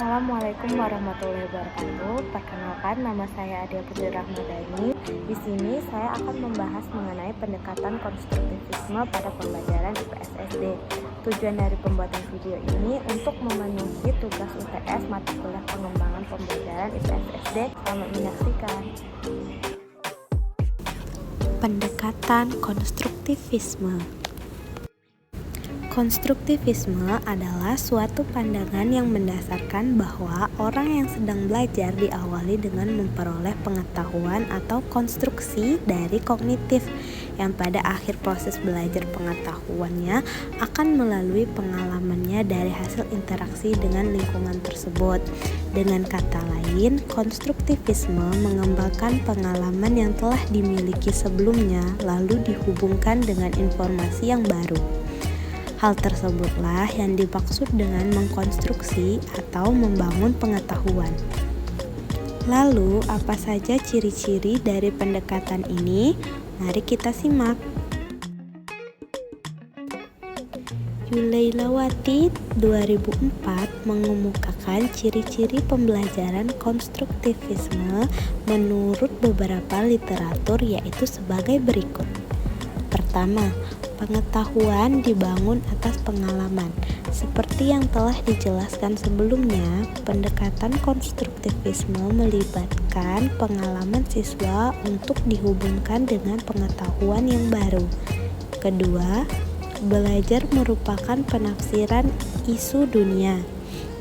Assalamualaikum warahmatullahi wabarakatuh. Perkenalkan, nama saya Adia Putri Rahmadani. Di sini saya akan membahas mengenai pendekatan konstruktivisme pada pembelajaran IPS SD. Tujuan dari pembuatan video ini untuk memenuhi tugas UTS mata kuliah pengembangan pembelajaran IPS SD. Selamat menyaksikan. Pendekatan konstruktivisme. Konstruktivisme adalah suatu pandangan yang mendasarkan bahwa orang yang sedang belajar diawali dengan memperoleh pengetahuan atau konstruksi dari kognitif yang pada akhir proses belajar pengetahuannya akan melalui pengalamannya dari hasil interaksi dengan lingkungan tersebut. Dengan kata lain, konstruktivisme mengembangkan pengalaman yang telah dimiliki sebelumnya lalu dihubungkan dengan informasi yang baru. Hal tersebutlah yang dimaksud dengan mengkonstruksi atau membangun pengetahuan. Lalu, apa saja ciri-ciri dari pendekatan ini? Mari kita simak. Yulailawati 2004 mengemukakan ciri-ciri pembelajaran konstruktivisme menurut beberapa literatur, yaitu sebagai berikut. Pertama, pengetahuan dibangun atas pengalaman. Seperti yang telah dijelaskan sebelumnya, pendekatan konstruktivisme melibatkan pengalaman siswa untuk dihubungkan dengan pengetahuan yang baru. Kedua, belajar merupakan penafsiran isu dunia.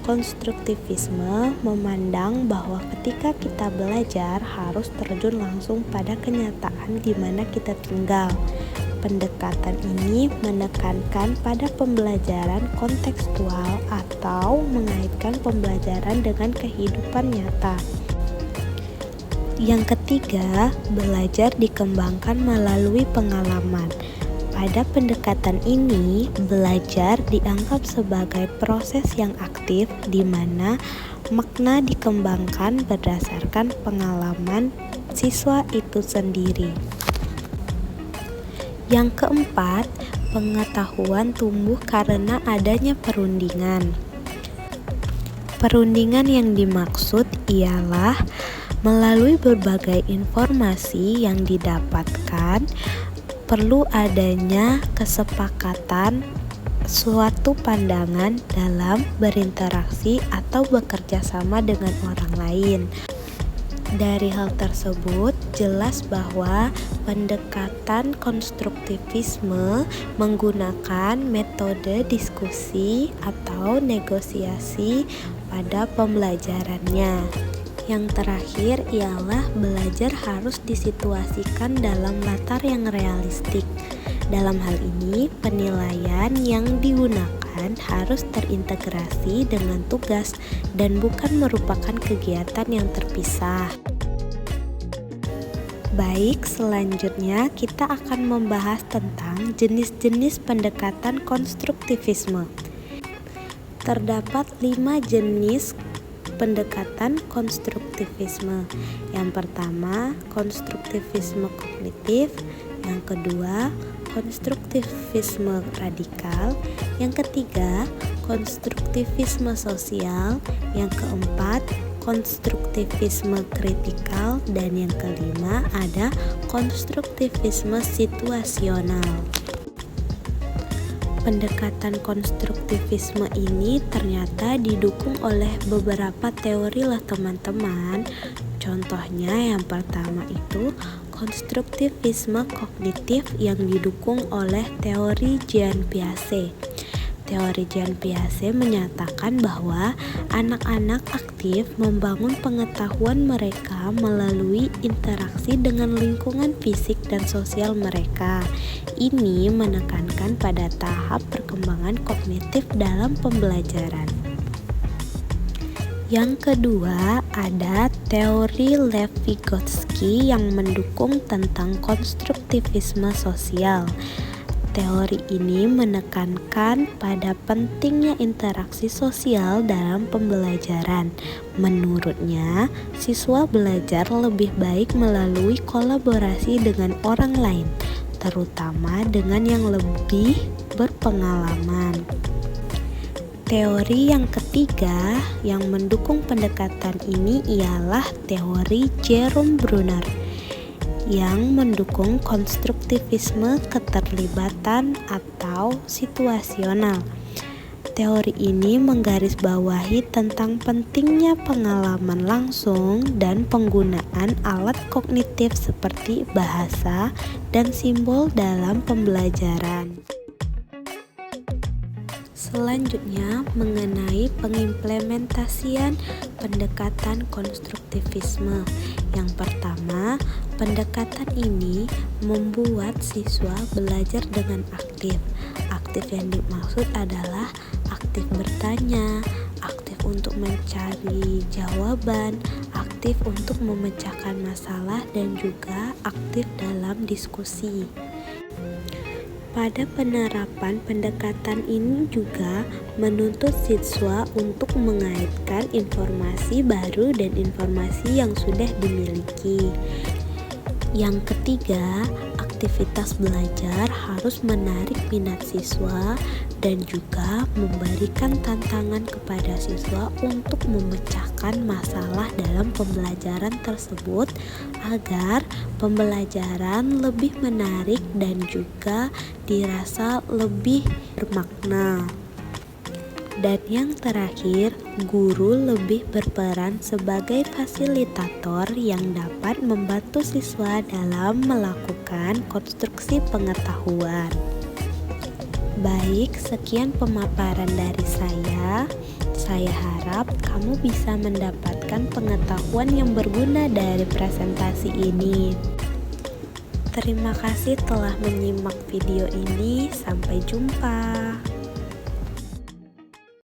Konstruktivisme memandang bahwa ketika kita belajar harus terjun langsung pada kenyataan di mana kita tinggal. Pendekatan ini menekankan pada pembelajaran kontekstual atau mengaitkan pembelajaran dengan kehidupan nyata. Yang ketiga, belajar dikembangkan melalui pengalaman. Pada pendekatan ini, belajar dianggap sebagai proses yang aktif di mana makna dikembangkan berdasarkan pengalaman siswa itu sendiri. Yang keempat, pengetahuan tumbuh karena adanya perundingan. Perundingan yang dimaksud ialah melalui berbagai informasi yang didapatkan, perlu adanya kesepakatan suatu pandangan dalam berinteraksi atau bekerja sama dengan orang lain. Dari hal tersebut, jelas bahwa pendekatan konstruktivisme menggunakan metode diskusi atau negosiasi pada pembelajarannya. Yang terakhir ialah belajar harus disituasikan dalam latar yang realistik. Dalam hal ini, penilaian yang digunakan harus terintegrasi dengan tugas dan bukan merupakan kegiatan yang terpisah. Baik, selanjutnya kita akan membahas tentang jenis-jenis pendekatan konstruktivisme. Terdapat 5 jenis pendekatan konstruktivisme. Yang pertama, konstruktivisme kognitif. Yang kedua, konstruktivisme radikal. Yang ketiga, konstruktivisme sosial. Yang keempat, konstruktivisme kritikal. Dan yang kelima ada konstruktivisme situasional. Pendekatan konstruktivisme ini ternyata didukung oleh beberapa teori lah teman-teman. Contohnya yang pertama itu konstruktivisme kognitif yang didukung oleh teori Jean Piaget. Teori Jean Piaget menyatakan bahwa anak-anak aktif membangun pengetahuan mereka melalui interaksi dengan lingkungan fisik dan sosial mereka. Ini menekankan pada tahap perkembangan kognitif dalam pembelajaran. Yang kedua, ada teori Lev Vygotsky yang mendukung tentang konstruktivisme sosial. Teori ini menekankan pada pentingnya interaksi sosial dalam pembelajaran. Menurutnya, siswa belajar lebih baik melalui kolaborasi dengan orang lain, terutama dengan yang lebih berpengalaman. Teori yang ketiga yang mendukung pendekatan ini ialah teori Jerome Bruner yang mendukung konstruktivisme keterlibatan atau situasional. Teori ini menggarisbawahi tentang pentingnya pengalaman langsung dan penggunaan alat kognitif seperti bahasa dan simbol dalam pembelajaran. Selanjutnya, mengenai pengimplementasian pendekatan konstruktivisme. Yang pertama, pendekatan ini membuat siswa belajar dengan aktif. Aktif yang dimaksud adalah aktif bertanya, aktif untuk mencari jawaban, aktif untuk memecahkan masalah, dan juga aktif dalam diskusi. Pada penerapan pendekatan ini juga menuntut siswa untuk mengaitkan informasi baru dan informasi yang sudah dimiliki. Yang ketiga, aktivitas belajar harus menarik minat siswa dan juga memberikan tantangan kepada siswa untuk memecahkan masalah dalam pembelajaran tersebut agar pembelajaran lebih menarik dan juga dirasa lebih bermakna. Dan yang terakhir, guru lebih berperan sebagai fasilitator yang dapat membantu siswa dalam melakukan konstruksi pengetahuan. Baik, sekian pemaparan dari saya. Saya harap kamu bisa mendapatkan pengetahuan yang berguna dari presentasi ini. Terima kasih telah menyimak video ini. Sampai jumpa.